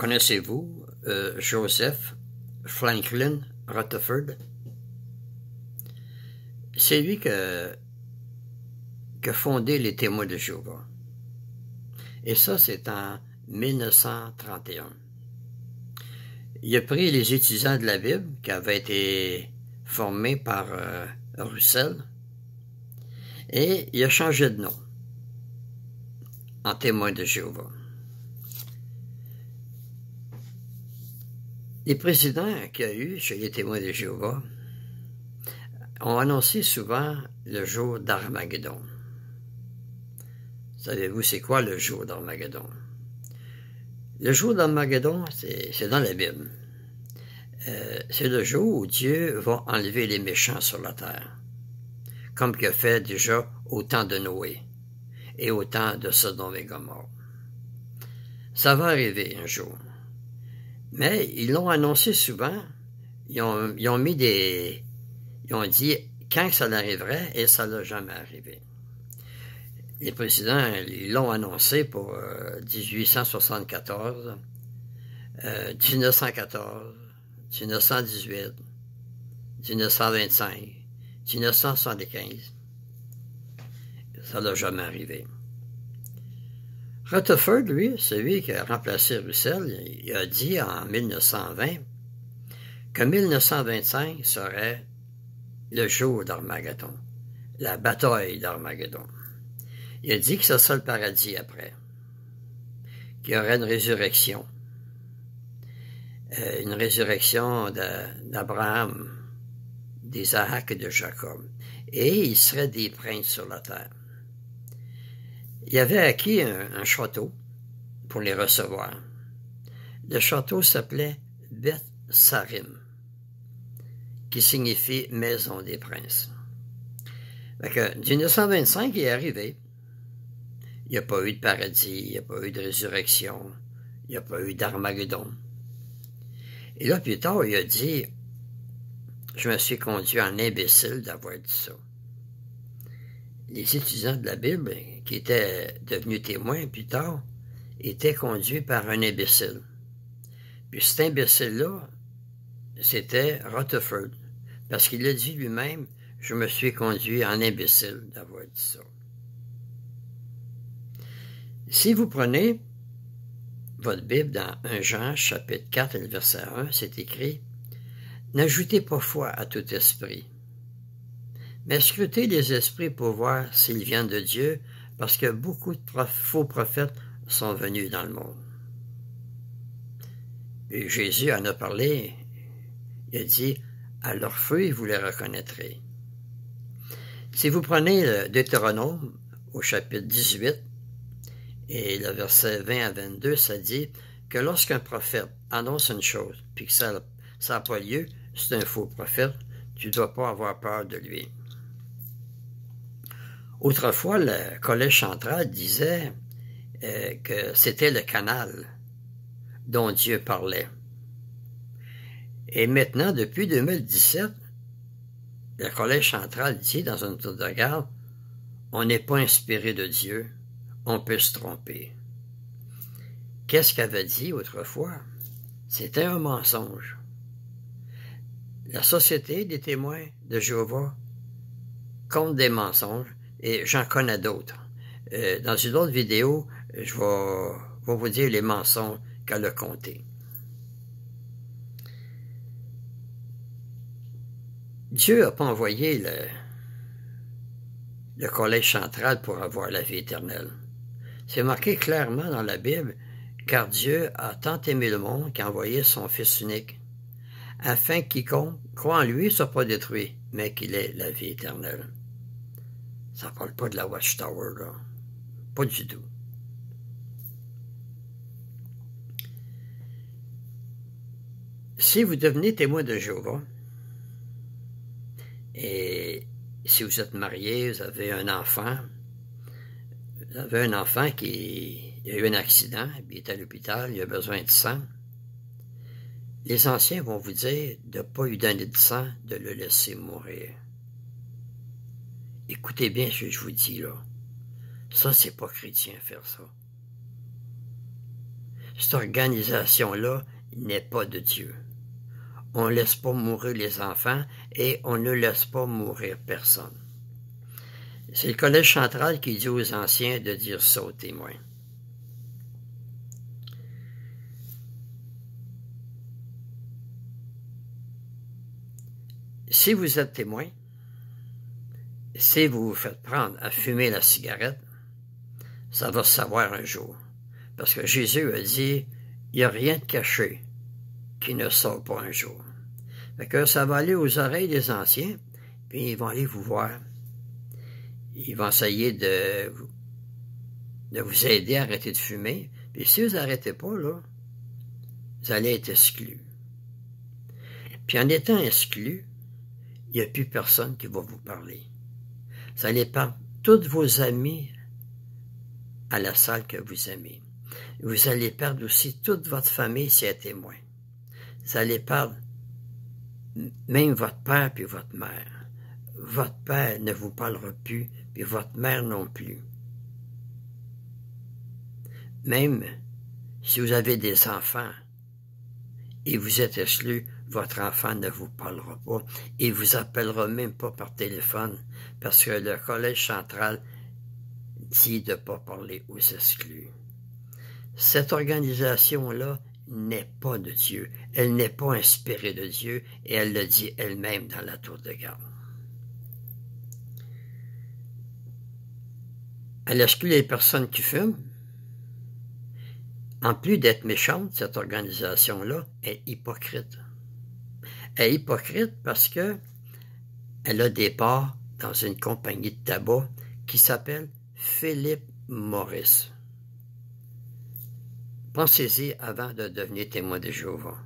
Connaissez-vous Joseph Franklin Rutherford? C'est lui qui a fondé les Témoins de Jéhovah. Et ça, c'est en 1931. Il a pris les étudiants de la Bible qui avaient été formés par Russell et il a changé de nom en Témoins de Jéhovah. Les présidents qu'il y a eu chez les Témoins de Jéhovah ont annoncé souvent le jour d'Armageddon. Savez-vous c'est quoi le jour d'Armageddon? Le jour d'Armageddon, c'est dans la Bible. C'est le jour où Dieu va enlever les méchants sur la terre, comme qu'il a fait déjà au temps de Noé et au temps de Sodome et Gomorrhe. Ça va arriver un jour. Mais ils l'ont annoncé souvent. Ils ont dit quand ça l'arriverait et ça l'a jamais arrivé. Les présidents, ils l'ont annoncé pour 1874, 1914, 1918, 1925, 1975. Ça l'a jamais arrivé. Rutherford, lui, celui qui a remplacé Russell, il a dit en 1920 que 1925 serait le jour d'Armageddon, la bataille d'Armageddon. Il a dit que ce serait le paradis après, qu'il y aurait une résurrection d'Abraham, d'Isaac et de Jacob, et il serait des princes sur la terre. Il avait acquis un château pour les recevoir. Le château s'appelait Beth Sarim, qui signifie maison des princes. Donc, 1925 est arrivé. Il n'y a pas eu de paradis, il n'y a pas eu de résurrection, il n'y a pas eu d'Armageddon. Et là, plus tard, il a dit, je me suis conduit en imbécile d'avoir dit ça. Les étudiants de la Bible, qui étaient devenus témoins plus tard, étaient conduits par un imbécile. Puis cet imbécile-là, c'était Rutherford, parce qu'il a dit lui-même, je me suis conduit en imbécile d'avoir dit ça. Si vous prenez votre Bible dans 1 Jean, chapitre 4, et le verset 1, c'est écrit, « N'ajoutez pas foi à tout esprit, mais scrutez les esprits pour voir s'ils viennent de Dieu, parce que beaucoup de faux prophètes sont venus dans le monde. » Et Jésus en a parlé, il a dit, « À leurs fruits, vous les reconnaîtrez. » Si vous prenez le Deutéronome au chapitre 18, et le verset 20 à 22, ça dit que lorsqu'un prophète annonce une chose, puis que ça n'a pas lieu, c'est un faux prophète, tu ne dois pas avoir peur de lui. Autrefois, le Collège central disait que c'était le canal dont Dieu parlait. Et maintenant, depuis 2017, le Collège central dit dans une tour de garde, on n'est pas inspiré de Dieu, on peut se tromper. Qu'est-ce qu'avait dit autrefois? C'était un mensonge. La Société des témoins de Jéhovah compte des mensonges et j'en connais d'autres. Dans une autre vidéo, je vais vous dire les mensonges qu'elle a comptés. Dieu n'a pas envoyé le Collège central pour avoir la vie éternelle. C'est marqué clairement dans la Bible, car Dieu a tant aimé le monde qu'il a envoyé son Fils unique, afin que quiconque croit en lui ne soit pas détruit, mais qu'il ait la vie éternelle. Ça ne parle pas de la Watchtower, là. Pas du tout. Si vous devenez témoin de Jéhovah, et si vous êtes marié, vous avez un enfant qui a eu un accident, il est à l'hôpital, il a besoin de sang, les anciens vont vous dire de ne pas lui donner de sang, de le laisser mourir. Écoutez bien ce que je vous dis là. Ça, c'est pas chrétien faire ça. Cette organisation-là n'est pas de Dieu. On ne laisse pas mourir les enfants et on ne laisse pas mourir personne. C'est le Collège central qui dit aux anciens de dire ça aux témoins. Si vous êtes témoin, si vous vous faites prendre à fumer la cigarette, ça va se savoir un jour. Parce que Jésus a dit, il n'y a rien de caché qui ne sort pas un jour. Fait que ça va aller aux oreilles des anciens, puis ils vont aller vous voir. Ils vont essayer de vous aider à arrêter de fumer. Puis si vous n'arrêtez pas, là, vous allez être exclus. Puis en étant exclus, il n'y a plus personne qui va vous parler. Vous allez perdre tous vos amis à la salle que vous aimez. Vous allez perdre aussi toute votre famille si elle est témoin. Vous allez perdre même votre père puis votre mère. Votre père ne vous parlera plus, puis votre mère non plus. Même si vous avez des enfants et vous êtes exclu, votre enfant ne vous parlera pas et vous appellera même pas par téléphone parce que le Collège central dit de ne pas parler aux exclus. Cette organisation-là n'est pas de Dieu. Elle n'est pas inspirée de Dieu et elle le dit elle-même dans la tour de garde. Elle exclut les personnes qui fument. En plus d'être méchante, cette organisation-là est hypocrite. Elle est hypocrite parce que elle a des parts dans une compagnie de tabac qui s'appelle Philip Morris. Pensez-y avant de devenir témoin de Jéhovah.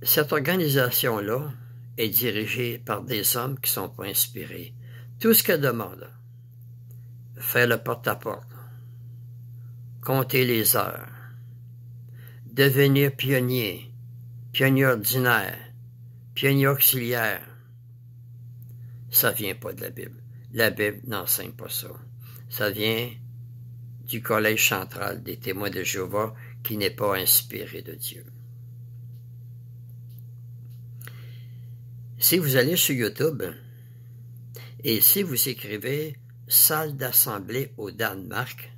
Cette organisation-là est dirigée par des hommes qui ne sont pas inspirés. Tout ce qu'elle demande, faire le porte-à-porte, compter les heures, devenir pionnier, pionnier ordinaire, pionnier auxiliaire, ça ne vient pas de la Bible. La Bible n'enseigne pas ça. Ça vient du Collège central des témoins de Jéhovah qui n'est pas inspiré de Dieu. Si vous allez sur YouTube et si vous écrivez « salle d'assemblée au Danemark »,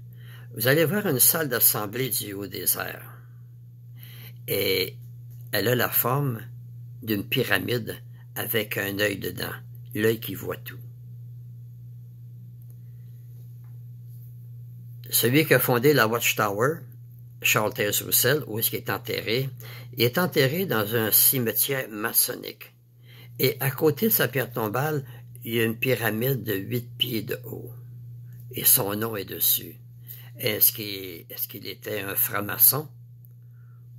vous allez voir une salle d'assemblée du Haut-Désert. Et elle a la forme d'une pyramide avec un œil dedans, l'œil qui voit tout. Celui qui a fondé la Watchtower, Charles Taze Russell, où est-ce il est enterré dans un cimetière maçonnique. Et à côté de sa pierre tombale, il y a une pyramide de 8 pieds de haut. Et son nom est dessus. Est-ce qu'il était un franc-maçon?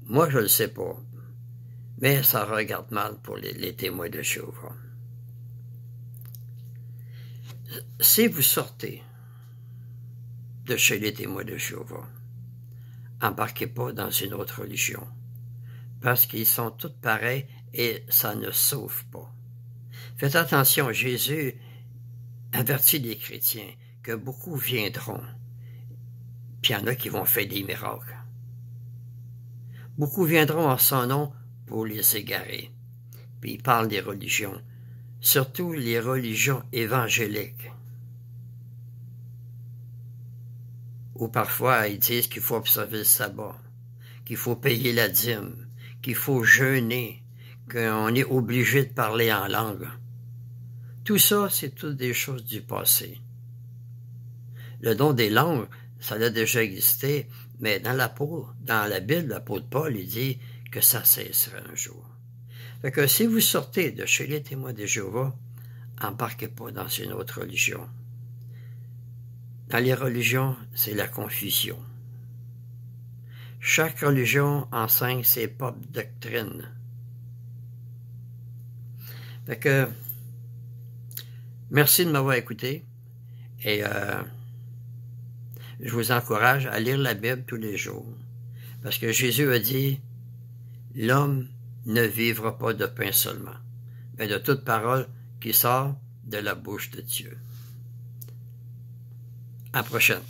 Moi, je ne le sais pas. Mais ça regarde mal pour les témoins de Jéhovah. Si vous sortez de chez les témoins de Jéhovah, embarquez pas dans une autre religion, parce qu'ils sont tous pareils et ça ne sauve pas. Faites attention, Jésus avertit les chrétiens que beaucoup viendront, puis il y en a qui vont faire des miracles. Beaucoup viendront en son nom pour les égarer. Puis il parle des religions, surtout les religions évangéliques, où parfois ils disent qu'il faut observer le sabbat, qu'il faut payer la dîme, qu'il faut jeûner, qu'on est obligé de parler en langue. Tout ça, c'est toutes des choses du passé. Le don des langues, ça a déjà existé, mais dans la Bible, l'apôtre Paul, il dit que ça cessera un jour. Fait que si vous sortez de chez les témoins de Jéhovah, embarquez pas dans une autre religion. Dans les religions, c'est la confusion. Chaque religion enseigne ses propres doctrines. Fait que, merci de m'avoir écouté et je vous encourage à lire la Bible tous les jours. Parce que Jésus a dit, l'homme ne vivra pas de pain seulement, mais de toute parole qui sort de la bouche de Dieu. À la prochaine.